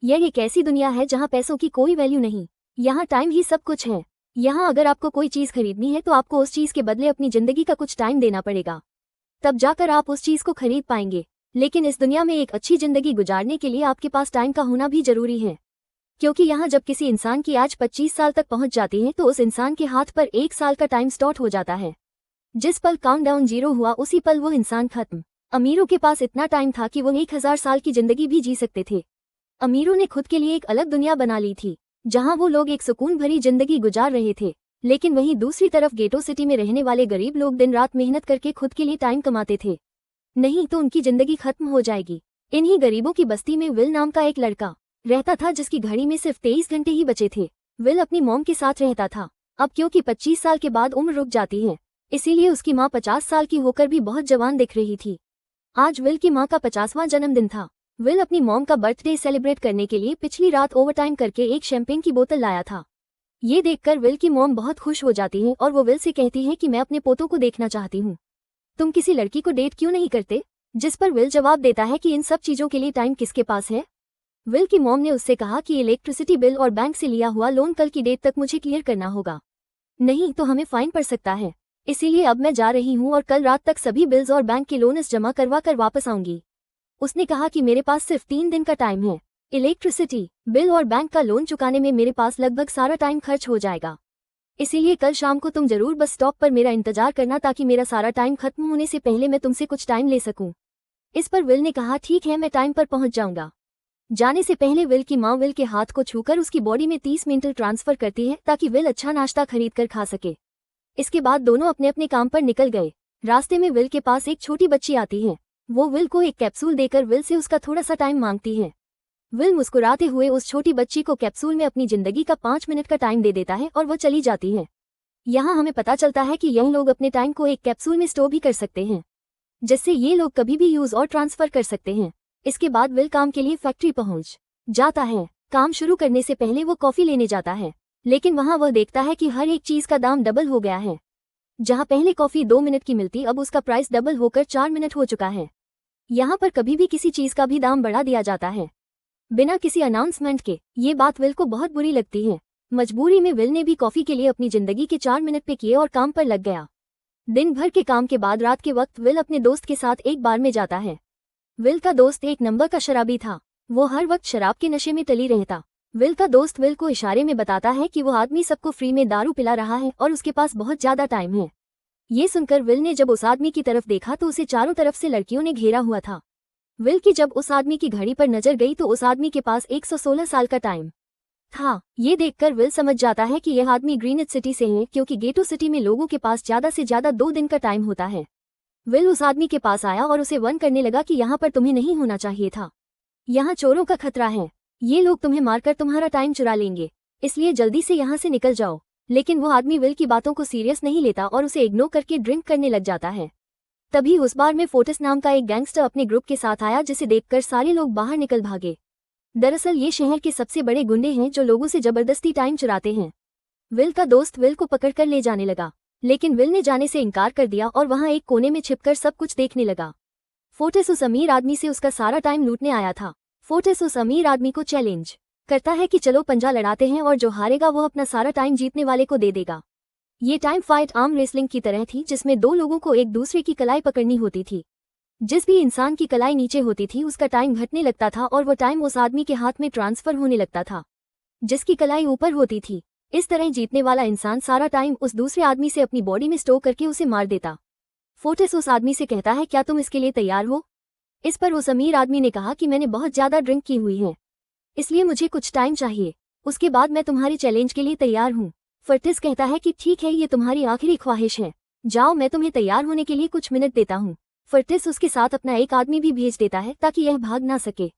यह एक ऐसी दुनिया है जहाँ पैसों की कोई वैल्यू नहीं। यहाँ टाइम ही सब कुछ है। यहाँ अगर आपको कोई चीज़ खरीदनी है तो आपको उस चीज़ के बदले अपनी जिंदगी का कुछ टाइम देना पड़ेगा, तब जाकर आप उस चीज़ को खरीद पाएंगे। लेकिन इस दुनिया में एक अच्छी जिंदगी गुजारने के लिए आपके पास टाइम का होना भी जरूरी है, क्योंकि यहाँ जब किसी इंसान की आज 25 साल तक पहुंच जाती है तो उस इंसान के हाथ पर 1 साल का टाइम स्टार्ट हो जाता है। जिस पल काउंटडाउन 0 हुआ उसी पल वो इंसान खत्म। अमीरों के पास इतना टाइम था कि वो 1000 साल की जिंदगी भी जी सकते थे। अमीरों ने खुद के लिए एक अलग दुनिया बना ली थी, जहां वो लोग एक सुकून भरी जिंदगी गुजार रहे थे। लेकिन वहीं दूसरी तरफ गेटो सिटी में रहने वाले गरीब लोग दिन रात मेहनत करके खुद के लिए टाइम कमाते थे, नहीं तो उनकी जिंदगी खत्म हो जाएगी। इन्हीं गरीबों की बस्ती में विल नाम का एक लड़का रहता था, जिसकी घड़ी में सिर्फ 23 घंटे ही बचे थे। विल अपनी मॉम के साथ रहता था। अब क्योंकि 25 साल के बाद उम्र रुक जाती है, इसीलिए उसकी माँ 50 साल की होकर भी बहुत जवान दिख रही थी। आज विल की माँ का 50वां जन्मदिन था। विल अपनी मॉम का बर्थडे सेलिब्रेट करने के लिए पिछली रात ओवरटाइम करके एक शैंपेन की बोतल लाया था। ये देखकर विल की मॉम बहुत खुश हो जाती है और वो विल से कहती है कि मैं अपने पोतों को देखना चाहती हूँ, तुम किसी लड़की को डेट क्यों नहीं करते? जिस पर विल जवाब देता है कि इन सब चीजों के लिए टाइम किसके पास है। विल की मॉम ने उससे कहा कि इलेक्ट्रिसिटी बिल और बैंक से लिया हुआ लोन कल की डेट तक मुझे क्लियर करना होगा, नहीं तो हमें फाइन पड़ सकता है। इसीलिए अब मैं जा रही हूँ और कल रात तक सभी बिल्स और बैंक के लोन्स जमा करवा कर वापस आऊंगी। उसने कहा कि मेरे पास सिर्फ 3 दिन का टाइम है। इलेक्ट्रिसिटी बिल और बैंक का लोन चुकाने में मेरे पास लगभग सारा टाइम खर्च हो जाएगा। इसीलिए कल शाम को तुम जरूर बस स्टॉप पर मेरा इंतजार करना, ताकि मेरा सारा टाइम खत्म होने से पहले मैं तुमसे कुछ टाइम ले सकूं। इस पर विल ने कहा ठीक है, मैं टाइम पर पहुंच जाऊंगा। जाने से पहले विल की मां विल के हाथ को छूकर उसकी बॉडी में 30 मिनट ट्रांसफर करती है, ताकि विल अच्छा नाश्ता खरीद कर खा सके। इसके बाद दोनों अपने अपने काम पर निकल गए। रास्ते में विल के पास एक छोटी बच्ची आती है। वो विल को एक कैप्सूल देकर विल से उसका थोड़ा सा टाइम मांगती है। विल मुस्कुराते हुए उस छोटी बच्ची को कैप्सूल में अपनी जिंदगी का 5 मिनट का टाइम दे देता है और वो चली जाती है। यहाँ हमें पता चलता है कि यह लोग अपने टाइम को एक कैप्सूल में स्टोर भी कर सकते हैं, जिससे ये लोग कभी भी यूज और ट्रांसफर कर सकते हैं। इसके बाद विल काम के लिए फैक्ट्री पहुंच जाता है। काम शुरू करने से पहले वो कॉफी लेने जाता है, लेकिन वहां वह देखता है कि हर एक चीज का दाम डबल हो गया है। जहां पहले कॉफी 2 मिनट की मिलती, अब उसका प्राइस डबल होकर 4 मिनट हो चुका है। यहाँ पर कभी भी किसी चीज का भी दाम बढ़ा दिया जाता है बिना किसी अनाउंसमेंट के। ये बात विल को बहुत बुरी लगती है। मजबूरी में विल ने भी कॉफी के लिए अपनी जिंदगी के 4 मिनट पे किए और काम पर लग गया। दिन भर के काम के बाद रात के वक्त विल अपने दोस्त के साथ एक बार में जाता है। विल का दोस्त एक नंबर का शराबी था। वो हर वक्त शराब के नशे में टली रहता। विल का दोस्त विल को इशारे में बताता है कि वो आदमी सबको फ्री में दारू पिला रहा है और उसके पास बहुत ज्यादा टाइम है। ये सुनकर विल ने जब उस आदमी की तरफ देखा तो उसे चारों तरफ से लड़कियों ने घेरा हुआ था। विल की जब उस आदमी की घड़ी पर नजर गई तो उस आदमी के पास 116 साल का टाइम था। ये देखकर विल समझ जाता है कि यह आदमी ग्रीनविच सिटी से है, क्योंकि गेटो सिटी में लोगों के पास ज्यादा से ज्यादा 2 दिन का टाइम होता है। विल उस आदमी के पास आया और उसे वार्न करने लगा कि यहाँ पर तुम्हें नहीं होना चाहिए था। यहाँ चोरों का खतरा है, ये लोग तुम्हें मारकर तुम्हारा टाइम चुरा लेंगे, इसलिए जल्दी से यहाँ से निकल जाओ। लेकिन वो आदमी विल की बातों को सीरियस नहीं लेता और उसे इग्नोर करके ड्रिंक करने लग जाता है। तभी उस बार में फोर्टिस नाम का एक गैंगस्टर अपने ग्रुप के साथ आया, जिसे देखकर सारे लोग बाहर निकल भागे। दरअसल ये शहर के सबसे बड़े गुंडे हैं जो लोगों से जबरदस्ती टाइम चुराते हैं। विल का दोस्त विल को पकड़कर ले जाने लगा, लेकिन विल ने जाने से इनकार कर दिया और वहां एक कोने में छिपकर सब कुछ देखने लगा। फोर्टिस उस अमीर आदमी से उसका सारा टाइम लूटने आया था। फोर्टिस उस अमीर आदमी को चैलेंज करता है कि चलो पंजा लड़ाते हैं और जो हारेगा वो अपना सारा टाइम जीतने वाले को दे देगा। ये टाइम फाइट आर्म रेसलिंग की तरह थी, जिसमें 2 लोगों को एक दूसरे की कलाई पकड़नी होती थी। जिस भी इंसान की कलाई नीचे होती थी उसका टाइम घटने लगता था और वो टाइम उस आदमी के हाथ में ट्रांसफर होने लगता था जिसकी कलाई ऊपर होती थी। इस तरह जीतने वाला इंसान सारा टाइम उस दूसरे आदमी से अपनी बॉडी में स्टोर करके उसे मार देता। फोर्टिस उस आदमी से कहता है, क्या तुम इसके लिए तैयार हो? इस पर उस अमीर आदमी ने कहा कि मैंने बहुत ज्यादा ड्रिंक की हुई है, इसलिए मुझे कुछ टाइम चाहिए, उसके बाद मैं तुम्हारे चैलेंज के लिए तैयार हूँ। फोर्टिस कहता है कि ठीक है, ये तुम्हारी आखिरी ख्वाहिश है, जाओ मैं तुम्हें तैयार होने के लिए कुछ मिनट देता हूँ। फोर्टिस उसके साथ अपना एक आदमी भी भेज देता है ताकि यह भाग ना सके।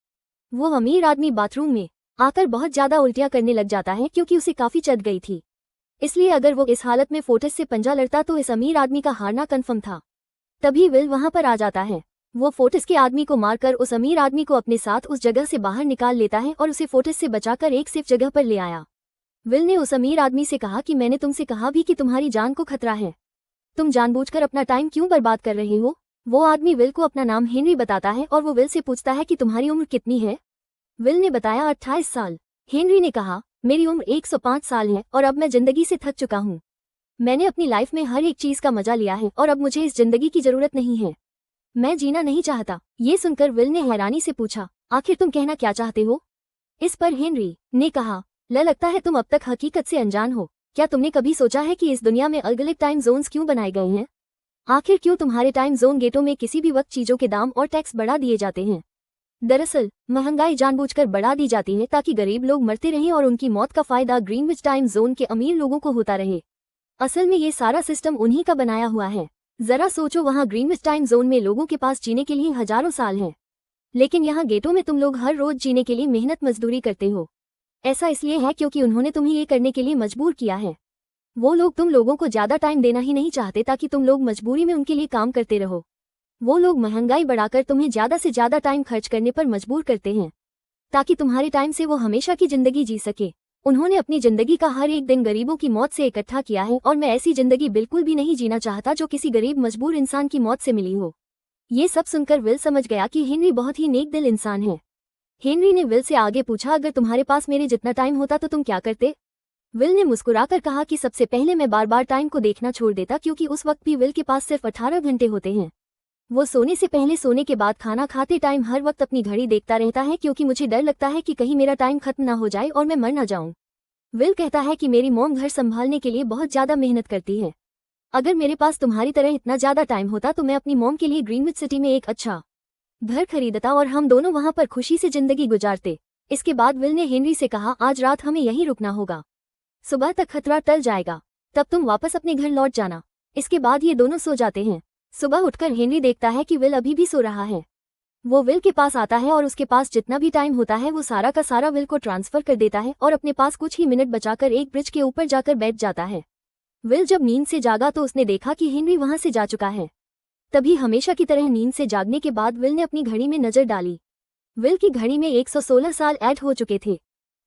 वो अमीर आदमी बाथरूम में आकर बहुत ज्यादा उल्टियां करने लग जाता है, क्योंकि उसे काफी चढ़ गई थी। इसलिए अगर वो इस हालत में फोर्टिस से पंजा लड़ता तो इस अमीर आदमी का हारना कन्फर्म था। तभी विल वहां पर आ जाता है। वो फोर्टिस के आदमी को मारकर उस अमीर आदमी को अपने साथ उस जगह से बाहर निकाल लेता है और उसे फोर्टिस से बचाकर एक सेफ जगह पर ले आया। विल ने उस अमीर आदमी से कहा कि मैंने तुमसे कहा भी कि तुम्हारी जान को खतरा है, तुम जानबूझकर अपना टाइम क्यों बर्बाद कर रहे हो? वो आदमी विल को अपना नाम हेनरी बताता है और वो विल से पूछता है कि तुम्हारी उम्र कितनी है? विल ने बताया 28 साल। हेनरी ने कहा, मेरी उम्र 105 साल है और अब मैं जिंदगी से थक चुका हूँ। मैंने अपनी लाइफ में हर एक चीज का मजा लिया है और अब मुझे इस जिंदगी की जरूरत नहीं है। मैं जीना नहीं चाहता। ये सुनकर विल ने हैरानी से पूछा, आखिर तुम कहना क्या चाहते हो? इस पर हेनरी ने कहा, लगता है तुम अब तक हकीकत से अनजान हो। क्या तुमने कभी सोचा है कि इस दुनिया में अलग अलग टाइम जोन्स क्यों बनाए गए हैं? आखिर क्यों तुम्हारे टाइम जोन गेटों में किसी भी वक्त चीजों के दाम और टैक्स बढ़ा दिए जाते हैं? दरअसल महंगाई जानबूझकर बढ़ा दी जाती है ताकि गरीब लोग मरते रहें और उनकी मौत का फायदा ग्रीनविच टाइम जोन के अमीर लोगों को होता रहे। असल में ये सारा सिस्टम उन्हीं का बनाया हुआ है। जरा सोचो, वहाँ ग्रीनविच टाइम जोन में लोगों के पास जीने के लिए हजारों साल हैं, लेकिन यहाँ गेटों में तुम लोग हर रोज जीने के लिए मेहनत मजदूरी करते हो। ऐसा इसलिए है क्योंकि उन्होंने तुम्हें ये करने के लिए मजबूर किया है। वो लोग तुम लोगों को ज्यादा टाइम देना ही नहीं चाहते ताकि तुम लोग मजबूरी में उनके लिए काम करते रहो। वो लोग महंगाई बढ़ाकर तुम्हें ज्यादा से ज्यादा टाइम खर्च करने पर मजबूर करते हैं ताकि तुम्हारे टाइम से वो हमेशा की जिंदगी जी सके। उन्होंने अपनी जिंदगी का हर एक दिन गरीबों की मौत से इकट्ठा किया है और मैं ऐसी जिंदगी बिल्कुल भी नहीं जीना चाहता जो किसी गरीब मजबूर इंसान की मौत से मिली हो। ये सब सुनकर विल समझ गया कि हेनरी बहुत ही नेक दिल इंसान है। हेनरी ने विल से आगे पूछा, अगर तुम्हारे पास मेरे जितना टाइम होता तो तुम क्या करते? विल ने मुस्कुराकर कहा कि सबसे पहले मैं बार बार टाइम को देखना छोड़ देता, क्योंकि उस वक्त भी विल के पास सिर्फ 18 घंटे होते हैं। वो सोने से पहले, सोने के बाद, खाना खाते टाइम हर वक्त अपनी घड़ी देखता रहता है क्योंकि मुझे डर लगता है कि कहीं मेरा टाइम खत्म ना हो जाए और मैं मर ना जाऊं। विल कहता है कि मेरी मॉम घर संभालने के लिए बहुत ज्यादा मेहनत करती है। अगर मेरे पास तुम्हारी तरह इतना ज्यादा टाइम होता तो मैं अपनी मॉम के लिए ग्रीनविच सिटी में एक अच्छा घर खरीदता और हम दोनों वहां पर खुशी से जिंदगी गुजारते। इसके बाद विल ने हेनरी से कहा, आज रात हमें यहीं रुकना होगा, सुबह तक खतरा टल जाएगा, तब तुम वापस अपने घर लौट जाना। इसके बाद ये दोनों सो जाते हैं। सुबह उठकर हेनरी देखता है कि विल अभी भी सो रहा है। वो विल के पास आता है और उसके पास जितना भी टाइम होता है वो सारा का सारा विल को ट्रांसफर कर देता है और अपने पास कुछ ही मिनट बचाकर एक ब्रिज के ऊपर जाकर बैठ जाता है। विल जब नींद से जागा तो उसने देखा कि हेनरी वहां से जा चुका है। तभी हमेशा की तरह नींद से जागने के बाद विल ने अपनी घड़ी में नजर डाली। विल की घड़ी में 116 साल ऐड हो चुके थे।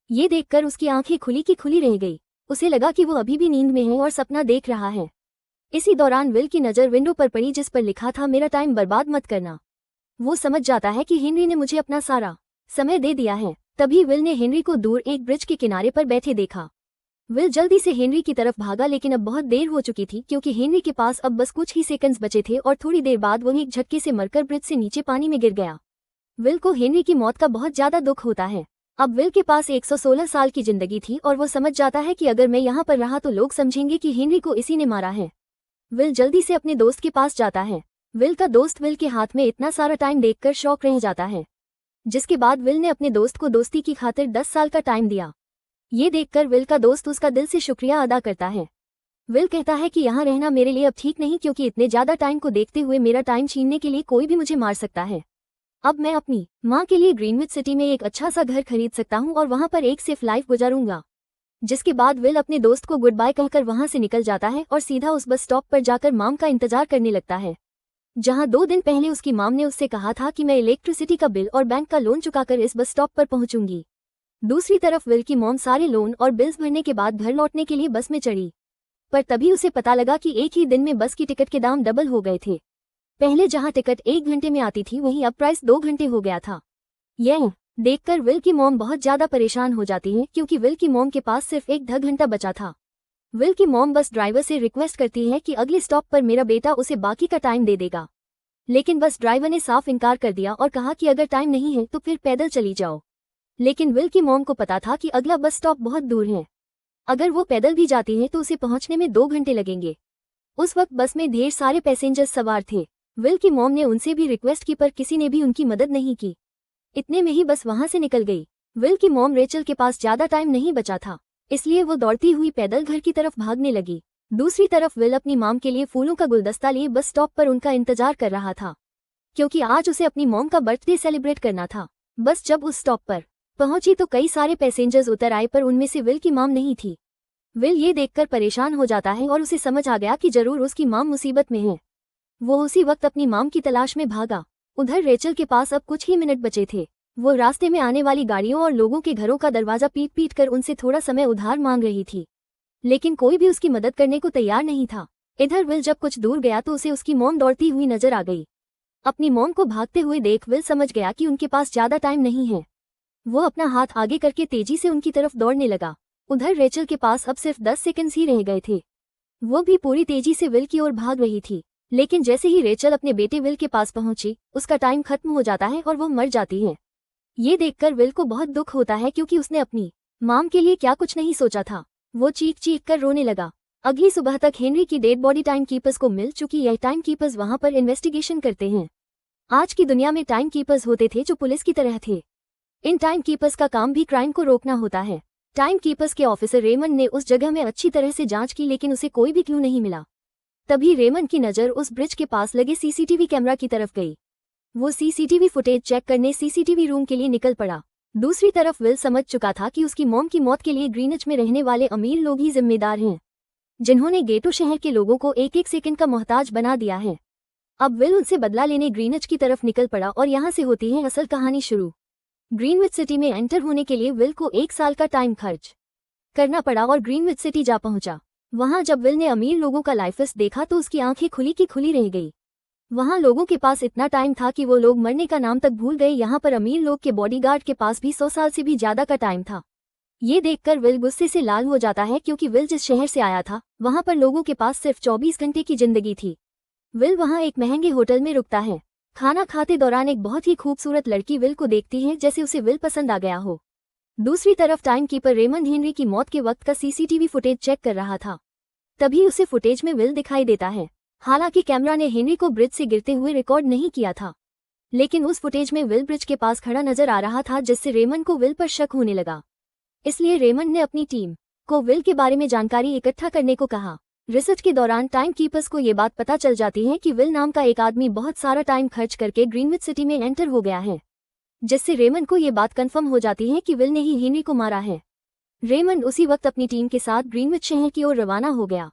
ये देखकर उसकी आंखें खुली की खुली रह गई। उसे लगा कि वो अभी भी नींद में है और सपना देख रहा है। इसी दौरान विल की नज़र विंडो पर पड़ी जिस पर लिखा था, मेरा टाइम बर्बाद मत करना। वो समझ जाता है कि हेनरी ने मुझे अपना सारा समय दे दिया है। तभी विल ने हेनरी को दूर एक ब्रिज के किनारे पर बैठे देखा। विल जल्दी से हेनरी की तरफ भागा, लेकिन अब बहुत देर हो चुकी थी क्योंकि हेनरी के पास अब बस कुछ ही सेकंड्स बचे थे और थोड़ी देर बाद वो एक झटके से मरकर ब्रिज से नीचे पानी में गिर गया। विल को हेनरी की मौत का बहुत ज्यादा दुख होता है। अब विल के पास 116 साल की जिंदगी थी और वो समझ जाता है कि अगर मैं यहाँ पर रहा तो लोग समझेंगे कि हेनरी को इसी ने मारा है। विल जल्दी से अपने दोस्त के पास जाता है। विल का दोस्त विल के हाथ में इतना सारा टाइम देखकर शॉक रह जाता है, जिसके बाद विल ने अपने दोस्त को दोस्ती की खातिर 10 साल का टाइम दिया। ये देखकर विल का दोस्त उसका दिल से शुक्रिया अदा करता है। विल कहता है कि यहाँ रहना मेरे लिए अब ठीक नहीं, क्योंकि इतने ज्यादा टाइम को देखते हुए मेरा टाइम छीनने के लिए कोई भी मुझे मार सकता है। अब मैं अपनी माँ के लिए ग्रीनविच सिटी में एक अच्छा सा घर खरीद सकता हूँ और वहाँ पर एक सेफ लाइफ गुजारूंगा। जिसके बाद विल अपने दोस्त को गुड बाय कहकर वहाँ से निकल जाता है और सीधा उस बस स्टॉप पर जाकर माम का इंतजार करने लगता है, जहाँ 2 दिन पहले उसकी माम ने उससे कहा था कि मैं इलेक्ट्रिसिटी का बिल और बैंक का लोन चुकाकर इस बस स्टॉप पर पहुंचूंगी। दूसरी तरफ विल की मॉम सारे लोन और बिल्स भरने के बाद घर लौटने के लिए बस में चढ़ी, पर तभी उसे पता लगा कि एक ही दिन में बस की टिकट के दाम डबल हो गए थे। पहले जहां टिकट 1 घंटे में आती थी वहीं अब प्राइस 2 घंटे हो गया था। यह देखकर विल की मॉम बहुत ज्यादा परेशान हो जाती है क्योंकि विल की मॉम के पास सिर्फ 1 घंटा बचा था। विल की मॉम बस ड्राइवर से रिक्वेस्ट करती है कि अगले स्टॉप पर मेरा बेटा उसे बाकी का टाइम दे देगा, लेकिन बस ड्राइवर ने साफ इनकार कर दिया और कहा कि अगर टाइम नहीं है तो फिर पैदल चली जाओ। लेकिन विल की मॉम को पता था कि अगला बस स्टॉप बहुत दूर है। अगर वो पैदल भी जाती है तो उसे पहुंचने में 2 घंटे लगेंगे। उस वक्त बस में ढेर सारे पैसेंजर्स सवार थे। विल की मॉम ने उनसे भी रिक्वेस्ट की पर किसी ने भी उनकी मदद नहीं की। इतने में ही बस वहां से निकल गई। विल की मॉम रेचल के पास ज्यादा टाइम नहीं बचा था, इसलिए वो दौड़ती हुई पैदल घर की तरफ भागने लगी। दूसरी तरफ विल अपनी मॉम के लिए फूलों का गुलदस्ता लिए बस स्टॉप पर उनका इंतजार कर रहा था, क्योंकि आज उसे अपनी मॉम का बर्थडे सेलिब्रेट करना था। बस जब उस स्टॉप पर पहुंची तो कई सारे पैसेंजर्स उतर आए, पर उनमें से विल की मॉम नहीं थी। विल ये देखकर परेशान हो जाता है और उसे समझ आ गया कि जरूर उसकी मॉम मुसीबत में है। वो उसी वक्त अपनी मॉम की तलाश में भागा। उधर रेचल के पास अब कुछ ही मिनट बचे थे। वो रास्ते में आने वाली गाड़ियों और लोगों के घरों का दरवाजा पीट पीट कर उनसे थोड़ा समय उधार मांग रही थी, लेकिन कोई भी उसकी मदद करने को तैयार नहीं था। इधर विल जब कुछ दूर गया तो उसे उसकी मॉम दौड़ती हुई नजर आ गई। अपनी मॉम को भागते हुए देख विल समझ गया कि उनके पास ज्यादा टाइम नहीं है। वो अपना हाथ आगे करके तेजी से उनकी तरफ दौड़ने लगा। उधर रेचल के पास अब सिर्फ 10 सेकंड्स ही रह गए थे। वो भी पूरी तेजी से विल की ओर भाग रही थी, लेकिन जैसे ही रेचल अपने बेटे विल के पास पहुंची, उसका टाइम खत्म हो जाता है और वो मर जाती है। ये देखकर विल को बहुत दुख होता है क्योंकि उसने अपनी माम के लिए क्या कुछ नहीं सोचा था। वो चीख चीख कर रोने लगा। अगली सुबह तक हेनरी की डेड बॉडी टाइम कीपर्स को मिल चुकी। यह टाइम कीपर्स वहां पर इन्वेस्टिगेशन करते हैं। आज की दुनिया में टाइम कीपर्स होते थे जो पुलिस की तरह थे। इन टाइम कीपर्स का काम भी क्राइम को रोकना होता है। टाइम कीपर्स के ऑफिसर रेमंड ने उस जगह में अच्छी तरह से जांच की, लेकिन उसे कोई भी क्लू नहीं मिला। तभी रेमंड की नज़र उस ब्रिज के पास लगे सीसीटीवी कैमरा की तरफ गई। वो सीसीटीवी फुटेज चेक करने सीसीटीवी रूम के लिए निकल पड़ा। दूसरी तरफ विल समझ चुका था कि उसकी मॉम की मौत के लिए ग्रीनिच में रहने वाले अमीर लोग ही जिम्मेदार हैं, जिन्होंने गेटो शहर के लोगों को एक एक सेकंड का मोहताज बना दिया है। अब विल उनसे बदला लेने ग्रीनिच की तरफ निकल पड़ा और यहाँ से होती है असल कहानी शुरू। ग्रीनविच सिटी में एंटर होने के लिए विल को 1 साल का टाइम खर्च करना पड़ा और ग्रीनविच सिटी जा पहुंचा। वहां जब विल ने अमीर लोगों का लाइफिस देखा तो उसकी आंखें खुली की खुली रह गई। वहां लोगों के पास इतना टाइम था कि वो लोग मरने का नाम तक भूल गए। यहाँ पर अमीर लोग के बॉडीगार्ड के पास भी 100 साल से भी ज्यादा का टाइम था। ये देखकर विल गुस्से से लाल हो जाता है क्योंकि विल जिस शहर से आया था वहां पर लोगों के पास सिर्फ 24 घंटे की जिंदगी थी। विल वहां एक महंगे होटल में रुकता है। खाना खाते दौरान एक बहुत ही खूबसूरत लड़की विल को देखती है, जैसे उसे विल पसंद आ गया हो। दूसरी तरफ टाइम कीपर रेमंड हेनरी की मौत के वक्त का सीसीटीवी फुटेज चेक कर रहा था। तभी उसे फुटेज में विल दिखाई देता है। हालांकि कैमरा ने हेनरी को ब्रिज से गिरते हुए रिकॉर्ड नहीं किया था, लेकिन उस फुटेज में विल ब्रिज के पास खड़ा नजर आ रहा था, जिससे रेमंड को विल पर शक होने लगा। इसलिए रेमंड ने अपनी टीम को विल के बारे में जानकारी इकट्ठा करने को कहा। रिसर्च के दौरान टाइम कीपर्स को ये बात पता चल जाती है कि विल नाम का एक आदमी बहुत सारा टाइम खर्च करके ग्रीनविच सिटी में एंटर हो गया है, जिससे रेमंड को ये बात कंफर्म हो जाती है कि विल ने ही हेनरी को मारा है। रेमंड उसी वक्त अपनी टीम के साथ ग्रीनविच शहर की ओर रवाना हो गया।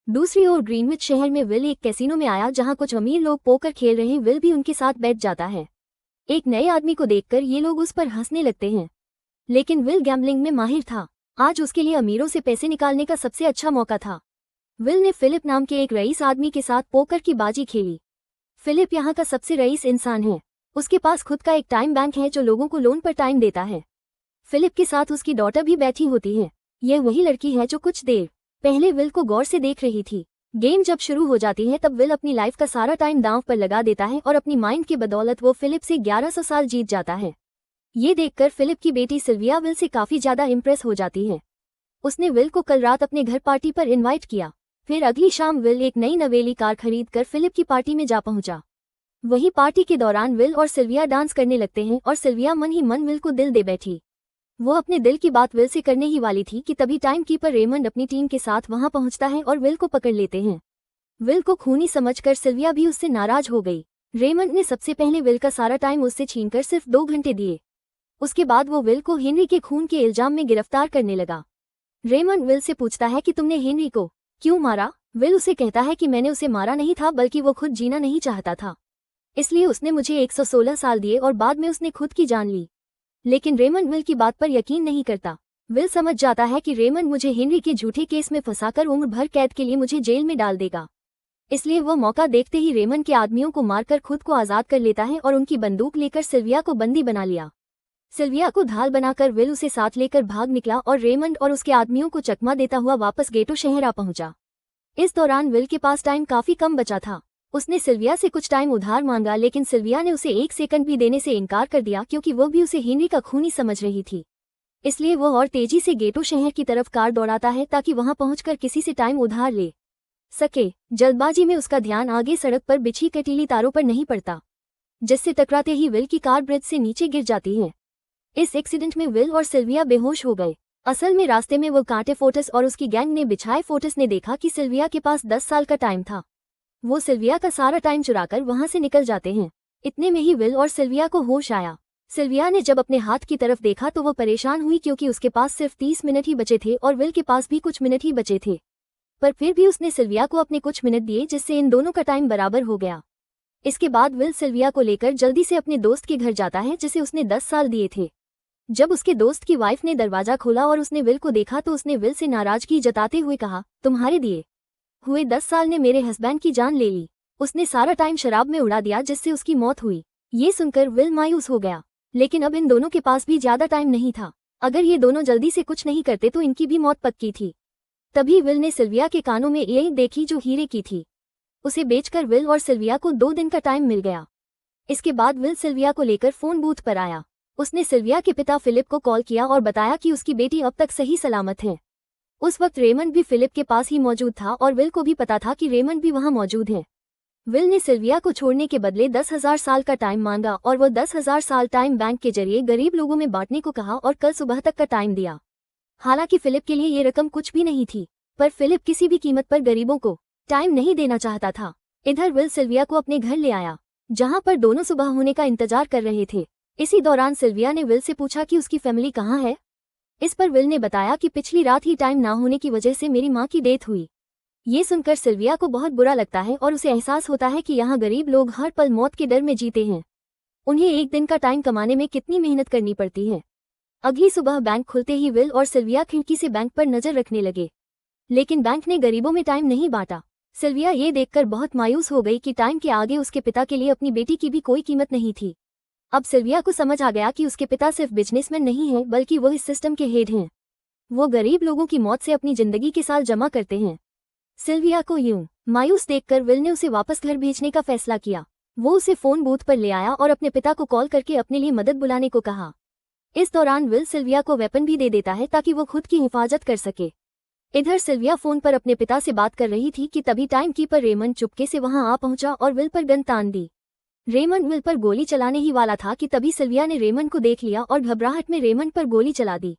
दूसरी ओर ग्रीनविच शहर में विल एक कैसीनो में आया जहां कुछ अमीर लोग पोकर खेल रहे हैं। विल भी उनके साथ बैठ जाता है। एक नए आदमी को देखकर ये लोग उस पर हंसने लगते हैं, लेकिन विल गैम्बलिंग में माहिर था। आज उसके लिए अमीरों से पैसे निकालने का सबसे अच्छा मौका था। विल ने फिलिप नाम के एक रईस आदमी के साथ पोकर की बाजी खेली। फिलिप यहाँ का सबसे रईस इंसान है। उसके पास खुद का एक टाइम बैंक है जो लोगों को लोन पर टाइम देता है। फिलिप के साथ उसकी डॉटर भी बैठी होती है। यह वही लड़की है जो कुछ देर पहले विल को गौर से देख रही थी। गेम जब शुरू हो जाती है तब विल अपनी लाइफ का सारा टाइम दांव पर लगा देता है और अपनी माइंड की बदौलत वो फिलिप से 1100 साल जीत जाता है। ये देखकर फिलिप की बेटी सिल्विया विल से काफी ज्यादा इम्प्रेस हो जाती है। उसने विल को कल रात अपने घर पार्टी पर इनवाइट किया। फिर अगली शाम विल एक नई नवेली कार खरीदकर फिलिप की पार्टी में जा पहुंचा। वही पार्टी के दौरान विल और सिल्विया डांस करने लगते हैं और सिल्विया मन ही मन विल को दिल दे बैठी। वो अपने दिल की बात विल से करने ही वाली थी कि तभी टाइम कीपर रेमंड अपनी टीम के साथ वहां पहुंचता है और विल को पकड़ लेते हैं। विल को खूनी समझकर सिल्विया भी उससे नाराज हो गई। रेमंड ने सबसे पहले विल का सारा टाइम उससे छीनकर सिर्फ 2 घंटे दिए। उसके बाद वो विल को हेनरी के खून के इल्जाम में गिरफ्तार करने लगा। रेमंड विल से पूछता है कि तुमने हेनरी को क्यों मारा। विल उसे कहता है कि मैंने उसे मारा नहीं था, बल्कि वो खुद जीना नहीं चाहता था, इसलिए उसने मुझे 116 साल दिए और बाद में उसने खुद की जान ली। लेकिन रेमंड विल की बात पर यकीन नहीं करता। विल समझ जाता है कि रेमंड मुझे हेनरी के झूठे केस में फंसाकर उम्र भर कैद के लिए मुझे जेल में डाल देगा, इसलिए वो मौका देखते ही रेमंड के आदमियों को मारकर खुद को आजाद कर लेता है और उनकी बंदूक लेकर सिल्विया को बंदी बना लिया। सिल्विया को ढाल बनाकर विल उसे साथ लेकर भाग निकला और रेमंड और उसके आदमियों को चकमा देता हुआ वापस गेटो शहर आ पहुंचा। इस दौरान विल के पास टाइम काफी कम बचा था। उसने सिल्विया से कुछ टाइम उधार मांगा, लेकिन सिल्विया ने उसे 1 सेकंड भी देने से इनकार कर दिया क्योंकि वो भी उसे हेनरी का खूनी समझ रही थी। इसलिए वो और तेजी से गेटो शहर की तरफ कार दौड़ाता है ताकि वहां पहुंचकर किसी से टाइम उधार ले सके। जल्दबाजी में उसका ध्यान आगे सड़क पर बिछी कटीली तारों पर नहीं पड़ता, जिससे टकराते ही विल की कार ब्रिज से नीचे गिर जाती है। इस एक्सीडेंट में विल और सिल्विया बेहोश हो गए। असल में रास्ते में वो कांटे फोर्टिस और उसकी गैंग ने बिछाए। फोर्टिस ने देखा कि सिल्विया के पास 10 साल का टाइम था। वो सिल्विया का सारा टाइम चुराकर वहां से निकल जाते हैं। इतने में ही विल और सिल्विया को होश आया। सिल्विया ने जब अपने हाथ की तरफ देखा तो वो परेशान हुई क्योंकि उसके पास सिर्फ 30 मिनट ही बचे थे और विल के पास भी कुछ मिनट ही बचे थे, पर फिर भी उसने सिल्विया को अपने कुछ मिनट दिए, जिससे इन दोनों का टाइम बराबर हो गया। इसके बाद विल सिल्विया को लेकर जल्दी से अपने दोस्त के घर जाता है जिसे उसने 10 साल दिए थे। जब उसके दोस्त की वाइफ ने दरवाजा खोला और उसने विल को देखा तो उसने विल से नाराजगी जताते हुए कहा, तुम्हारे दिए हुए 10 साल ने मेरे हस्बैंड की जान ले ली। उसने सारा टाइम शराब में उड़ा दिया जिससे उसकी मौत हुई। ये सुनकर विल मायूस हो गया, लेकिन अब इन दोनों के पास भी ज्यादा टाइम नहीं था। अगर ये दोनों जल्दी से कुछ नहीं करते तो इनकी भी मौत पक्की थी। तभी विल ने सिल्विया के कानों में यही देखी जो हीरे की थी। उसे बेचकर विल और सिल्विया को 2 दिन का टाइम मिल गया। इसके बाद विल सिल्विया को लेकर फोन बूथ पर आया। उसने सिल्विया के पिता फिलिप को कॉल किया और बताया कि उसकी बेटी अब तक सही सलामत है। उस वक्त रेमंड भी फिलिप के पास ही मौजूद था और विल को भी पता था कि रेमंड भी वहां मौजूद है। विल ने सिल्विया को छोड़ने के बदले 10,000 साल का टाइम मांगा और वो 10,000 साल टाइम बैंक के जरिए गरीब लोगों में बांटने को कहा और कल सुबह तक का टाइम दिया। हालांकि फिलिप के लिए ये रकम कुछ भी नहीं थी, पर फिलिप किसी भी कीमत पर गरीबों को टाइम नहीं देना चाहता था। इधर विल सिल्विया को अपने घर ले आया, जहां पर दोनों सुबह होने का इंतजार कर रहे थे। इसी दौरान सिल्विया ने विल से पूछा कि उसकी फैमिली कहाँ है। इस पर विल ने बताया कि पिछली रात ही टाइम ना होने की वजह से मेरी माँ की डेथ हुई। ये सुनकर सिल्विया को बहुत बुरा लगता है और उसे एहसास होता है कि यहाँ गरीब लोग हर पल मौत के डर में जीते हैं। उन्हें एक दिन का टाइम कमाने में कितनी मेहनत करनी पड़ती है। अगली सुबह बैंक खुलते ही विल और सिल्विया खिड़की से बैंक पर नजर रखने लगे, लेकिन बैंक ने गरीबों में टाइम नहीं बांटा। सिल्विया ये देखकर बहुत मायूस हो गई कि टाइम के आगे उसके पिता के लिए अपनी बेटी की भी कोई कीमत नहीं थी। अब सिल्विया को समझ आ गया कि उसके पिता सिर्फ बिजनेसमैन नहीं हैं, बल्कि वो इस सिस्टम के हेड हैं। वो गरीब लोगों की मौत से अपनी जिंदगी के साल जमा करते हैं। सिल्विया को यूं मायूस देखकर विल ने उसे वापस घर भेजने का फैसला किया। वो उसे फोन बूथ पर ले आया और अपने पिता को कॉल करके अपने लिए मदद बुलाने को कहा। इस दौरान विल सिल्विया को वेपन भी दे देता है ताकि वो खुद की हिफाजत कर सके। इधर सिल्विया फोन पर अपने पिता से बात कर रही थी कि तभी टाइम कीपर रेमंड चुपके से वहां आ पहुंचा और विल पर गन तान दी। रेमंड विल पर गोली चलाने ही वाला था कि तभी सिल्विया ने रेमंड को देख लिया और घबराहट में रेमंड पर गोली चला दी।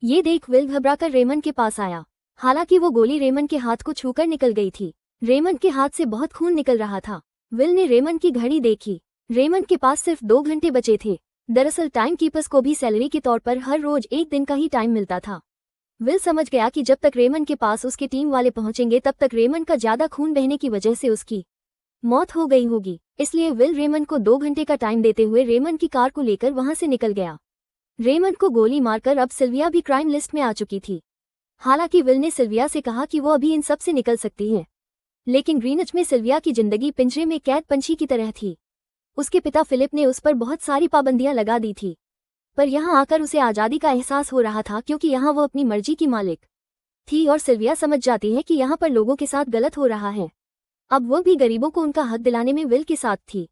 ये देख विल घबराकर रेमंड के पास आया। हालांकि वो गोली रेमंड के हाथ को छूकर निकल गई थी। रेमंड के हाथ से बहुत खून निकल रहा था। विल ने रेमंड की घड़ी देखी। रेमंड के पास सिर्फ 2 घंटे बचे थे। दरअसल टाइम कीपर्स को भी सैलरी के तौर पर हर रोज 1 दिन का ही टाइम मिलता था। विल समझ गया कि जब तक रेमंड के पास उसके टीम वाले पहुंचेंगे तब तक रेमंड का ज्यादा खून बहने की वजह से उसकी मौत हो गई होगी। इसलिए विल रेमंड को 2 घंटे का टाइम देते हुए रेमंड की कार को लेकर वहां से निकल गया। रेमंड को गोली मारकर अब सिल्विया भी क्राइम लिस्ट में आ चुकी थी। हालांकि विल ने सिल्विया से कहा कि वो अभी इन सब से निकल सकती है, लेकिन ग्रीनिच में सिल्विया की जिंदगी पिंजरे में कैद पंछी की तरह थी। उसके पिता फिलिप ने उस पर बहुत सारी पाबंदियां लगा दी थी, पर यहाँ आकर उसे आज़ादी का एहसास हो रहा था क्योंकि यहाँ वो अपनी मर्जी की मालिक थी और सिल्विया समझ जाती है कि यहाँ पर लोगों के साथ गलत हो रहा है। अब वो भी गरीबों को उनका हक दिलाने में विल के साथ थी।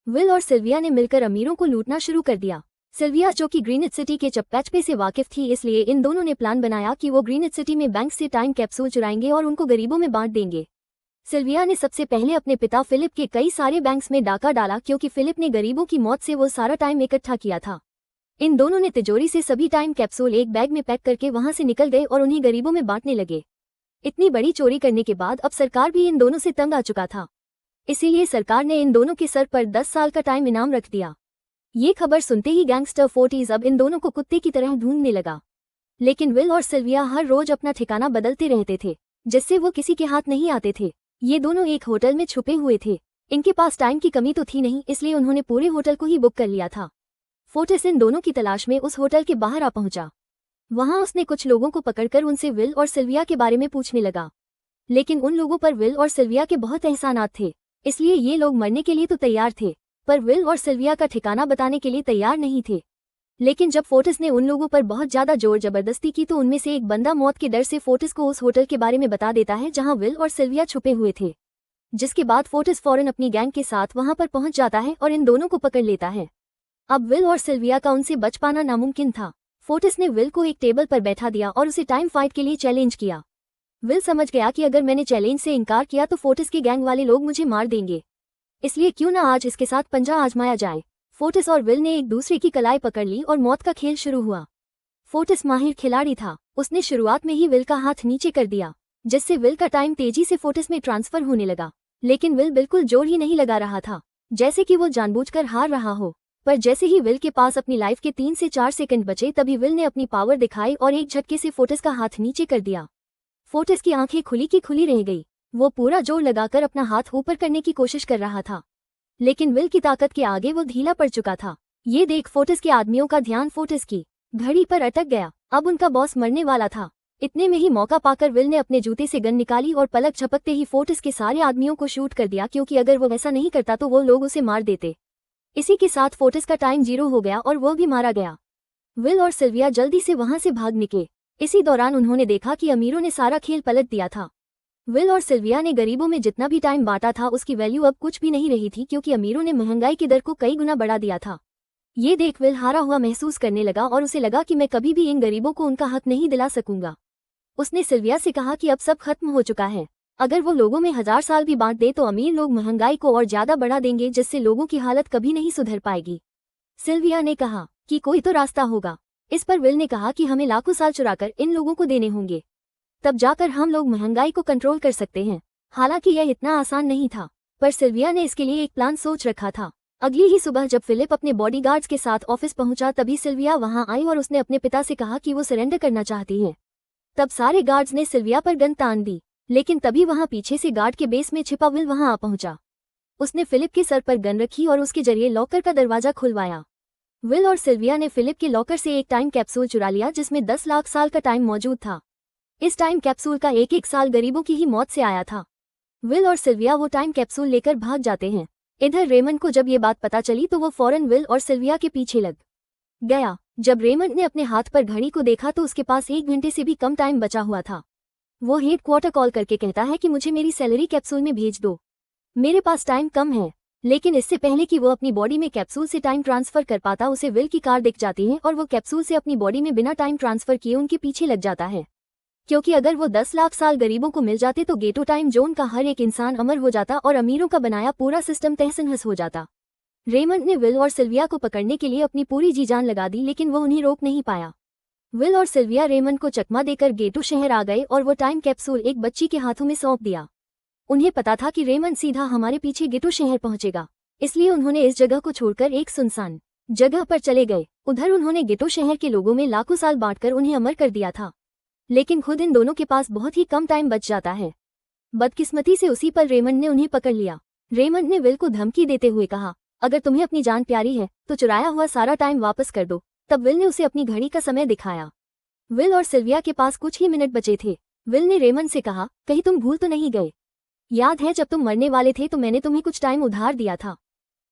विल और सिल्विया ने मिलकर अमीरों को लूटना शुरू कर दिया। सिल्विया जो कि ग्रीनिच सिटी के चप्पे से वाकिफ थी, इसलिए इन दोनों ने प्लान बनाया कि वो ग्रीनिच सिटी में बैंक से टाइम कैप्सूल चुराएंगे और उनको गरीबों में बांट देंगे। सिल्विया ने सबसे पहले अपने पिता फिलिप के कई सारे बैंक्स में डाका डाला क्योंकि फिलिप ने गरीबों की मौत से वो सारा टाइम इकट्ठा किया था। इन दोनों ने तिजोरी से सभी टाइम कैप्सूल एक बैग में पैक करके वहां से निकल गए और उन्हें गरीबों में बांटने लगे। इतनी बड़ी चोरी करने के बाद अब सरकार भी इन दोनों से तंग आ चुका था, इसीलिए सरकार ने इन दोनों के सर पर 10 साल का टाइम इनाम रख दिया। ये खबर सुनते ही गैंगस्टर फोर्टीज अब इन दोनों को कुत्ते की तरह ढूंढने लगा। लेकिन विल और सिल्विया हर रोज अपना ठिकाना बदलते रहते थे, जिससे वो किसी के हाथ नहीं आते थे। ये दोनों एक होटल में छुपे हुए थे। इनके पास टाइम की कमी तो थी नहीं, इसलिए उन्होंने पूरे होटल को ही बुक कर लिया था। फोर्टिस इन दोनों की तलाश में उस होटल के बाहर आ पहुंचा। वहां उसने कुछ लोगों को पकड़कर उनसे विल और सिल्विया के बारे में पूछने लगा, लेकिन उन लोगों पर विल और सिल्विया के बहुत एहसानात थे, इसलिए ये लोग मरने के लिए तो तैयार थे, पर विल और सिल्विया का ठिकाना बताने के लिए तैयार नहीं थे। लेकिन जब फोर्टिस ने उन लोगों पर बहुत ज्यादा जोर जबरदस्ती की तो उनमें से एक बंदा मौत के डर से फोर्टिस को उस होटल के बारे में बता देता है जहां विल और सिल्विया छुपे हुए थे, जिसके बाद फोर्टिस फौरन अपनी गैंग के साथ वहां पर पहुंच जाता है और इन दोनों को पकड़ लेता है। अब विल और सिल्विया का उनसे बच पाना नामुमकिन था। फोर्टिस ने विल को एक टेबल पर बैठा दिया और उसे टाइम फाइट के लिए चैलेंज किया। विल समझ गया कि अगर मैंने चैलेंज से इनकार किया तो फोर्टिस के गैंग वाले लोग मुझे मार देंगे, इसलिए क्यों ना आज इसके साथ पंजा आजमाया जाए। फोर्टिस और विल ने एक दूसरे की कलाई पकड़ ली और मौत का खेल शुरू हुआ। फोर्टिस माहिर खिलाड़ी था, उसने शुरुआत में ही विल का हाथ नीचे कर दिया, जिससे विल का टाइम तेजी से फोर्टिस में ट्रांसफर होने लगा। लेकिन विल बिल्कुल जोर ही नहीं लगा रहा था, जैसे कि वो जानबूझकर हार रहा हो। पर जैसे ही विल के पास अपनी लाइफ के 3 से 4 सेकंड बचे, तभी विल ने अपनी पावर दिखाई और एक झटके से फोर्टिस का हाथ नीचे कर दिया। फोर्टिस की आंखें खुली की खुली रह गई। वो पूरा जोर लगाकर अपना हाथ ऊपर करने की कोशिश कर रहा था, लेकिन विल की ताकत के आगे वो ढीला पड़ चुका था। ये देख फोर्टिस के आदमियों का ध्यान फोर्टिस की घड़ी पर अटक गया। अब उनका बॉस मरने वाला था। इतने में ही मौका पाकर विल ने अपने जूते से गन निकाली और पलक झपकते ही फोर्टिस के सारे आदमियों को शूट कर दिया, क्योंकि अगर वो वैसा नहीं करता तो वो लोग उसे मार देते। इसी के साथ फोर्टिस का टाइम 0 हो गया और वो भी मारा गया। विल और सिल्विया जल्दी से वहां से भाग निकले। इसी दौरान उन्होंने देखा कि अमीरों ने सारा खेल पलट दिया था। विल और सिल्विया ने गरीबों में जितना भी टाइम बांटा था उसकी वैल्यू अब कुछ भी नहीं रही थी, क्योंकि अमीरों ने महंगाई की दर को कई गुना बढ़ा दिया था। ये देख विल हारा हुआ महसूस करने लगा और उसे लगा कि मैं कभी भी इन गरीबों को उनका हक नहीं दिला सकूंगा। उसने सिल्विया से कहा कि अब सब खत्म हो चुका है। अगर वो लोगों में 1000 साल भी बांट दे तो अमीर लोग महंगाई को और ज्यादा बढ़ा देंगे, जिससे लोगों की हालत कभी नहीं सुधर पाएगी। सिल्विया ने कहा कि कोई तो रास्ता होगा। इस पर विल ने कहा कि हमें लाखों साल चुराकर इन लोगों को देने होंगे, तब जाकर हम लोग महंगाई को कंट्रोल कर सकते हैं। हालांकि यह इतना आसान नहीं था, पर सिल्विया ने इसके लिए एक प्लान सोच रखा था। अगली ही सुबह जब फिलिप अपने बॉडीगार्ड्स के साथ ऑफिस पहुंचा तभी सिल्विया वहां आई और उसने अपने पिता से कहा कि वो सरेंडर करना चाहती है। तब सारे गार्ड्स ने सिल्विया पर गन तान दी, लेकिन तभी वहां पीछे से गार्ड के बेस में छिपा विल वहां आ पहुंचा। उसने फिलिप के सर पर गन रखी और उसके जरिए लॉकर का दरवाजा खुलवाया। विल और सिल्विया ने फिलिप के लॉकर से एक टाइम कैप्सूल चुरा लिया जिसमें 10 लाख साल का टाइम मौजूद था। इस टाइम कैप्सूल का एक एक साल गरीबों की ही मौत से आया था। विल और सिल्विया वो टाइम कैप्सूल लेकर भाग जाते हैं। इधर रेमंड को जब ये बात पता चली तो वो फौरन विल और सिल्विया के पीछे लग गया। जब रेमंड ने अपने हाथ पर घड़ी को देखा तो उसके पास 1 घंटे से भी कम टाइम बचा हुआ था। वो हेडक्वार्टर कॉल करके कहता है कि मुझे मेरी सैलरी कैप्सूल में भेज दो, मेरे पास टाइम कम है। लेकिन इससे पहले कि वो अपनी बॉडी में कैप्सूल से टाइम ट्रांसफर कर पाता उसे विल की कार दिख जाती है और वो कैप्सूल से अपनी बॉडी में बिना टाइम ट्रांसफर किए उनके पीछे लग जाता है, क्योंकि अगर वो 10 लाख साल गरीबों को मिल जाते तो गेटो टाइम जोन का हर एक इंसान अमर हो जाता और अमीरों का बनाया पूरा सिस्टम तहस-नहस हो जाता। रेमंड ने विल और सिल्विया को पकड़ने के लिए अपनी पूरी जी जान लगा दी, लेकिन वो उन्हें रोक नहीं पाया। विल और सिल्विया रेमंड को चकमा देकर गेटो शहर आ गए और वो टाइम कैप्सूल एक बच्ची के हाथों में सौंप दिया। उन्हें पता था कि रेमंड सीधा हमारे पीछे गेटो शहर पहुंचेगा, इसलिए उन्होंने इस जगह को छोड़कर एक सुनसान जगह पर चले गए। उधर उन्होंने गेटो शहर के लोगों में लाखों साल बांटकर उन्हें अमर कर दिया था, लेकिन खुद इन दोनों के पास बहुत ही कम टाइम बच जाता है। बदकिस्मती से उसी पर रेमंड ने उन्हें पकड़ लिया। रेमंड ने विल को धमकी देते हुए कहा, अगर तुम्हें अपनी जान प्यारी है तो चुराया हुआ सारा टाइम वापस कर दो। तब विल ने उसे अपनी घड़ी का समय दिखाया। विल और सिल्विया के पास कुछ ही मिनट बचे थे। विल ने रेमंड से कहा, कहीं तुम भूल तो नहीं गए? याद है जब तुम मरने वाले थे तो मैंने तुम्हें कुछ टाइम उधार दिया था,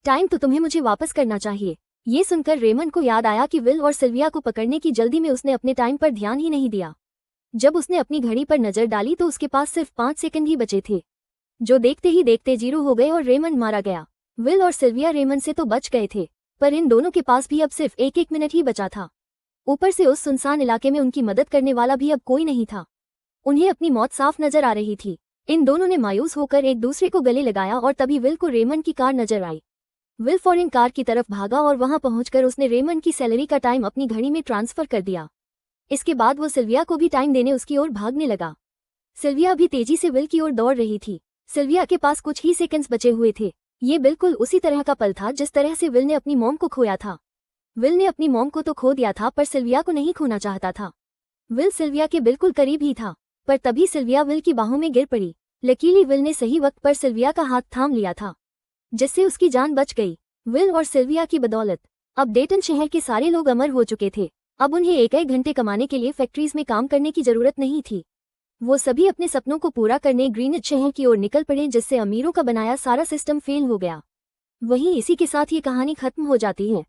टाइम तो तुम्हें मुझे वापस करना चाहिए। ये सुनकर रेमंड को याद आया कि विल और सिल्विया को पकड़ने की जल्दी में उसने अपने टाइम पर ध्यान ही नहीं दिया। जब उसने अपनी घड़ी पर नजर डाली तो उसके पास सिर्फ 5 सेकंड ही बचे थे, जो देखते ही देखते 0 हो गए और रेमंड मारा गया। विल और सिल्विया रेमंड से तो बच गए थे, पर इन दोनों के पास भी अब सिर्फ 1-1 मिनट ही बचा था। ऊपर से उस सुनसान इलाके में उनकी मदद करने वाला भी अब कोई नहीं था। उन्हें अपनी मौत साफ नजर आ रही थी। इन दोनों ने मायूस होकर एक दूसरे को गले लगाया और तभी विल को रेमंड की कार नजर आई। विल फौरन कार की तरफ भागा और वहां पहुंचकर उसने रेमंड की सैलरी का टाइम अपनी घड़ी में ट्रांसफर कर दिया। इसके बाद वो सिल्विया को भी टाइम देने उसकी ओर भागने लगा। सिल्विया भी तेजी से विल की ओर दौड़ रही थी। सिल्विया के पास कुछ ही सेकंड्स बचे हुए थे। ये बिल्कुल उसी तरह का पल था जिस तरह से विल ने अपनी मॉम को खोया था। विल ने अपनी मॉम को तो खो दिया था पर सिल्विया को नहीं खोना चाहता था। विल सिल्विया के बिल्कुल करीब ही था, पर तभी सिल्विया विल की बाहों में गिर पड़ी। लकीली विल ने सही वक्त पर सिल्विया का हाथ थाम लिया था, जिससे उसकी जान बच गई। विल और सिल्विया की बदौलत अब डेटन शहर के सारे लोग अमर हो चुके थे। अब उन्हें 1-1 घंटे कमाने के लिए फैक्ट्रीज में काम करने की जरूरत नहीं थी। वो सभी अपने सपनों को पूरा करने ग्रीनिच शहर की ओर निकल पड़े, जिससे अमीरों का बनाया सारा सिस्टम फेल हो गया। वहीं इसी के साथ ये कहानी खत्म हो जाती है।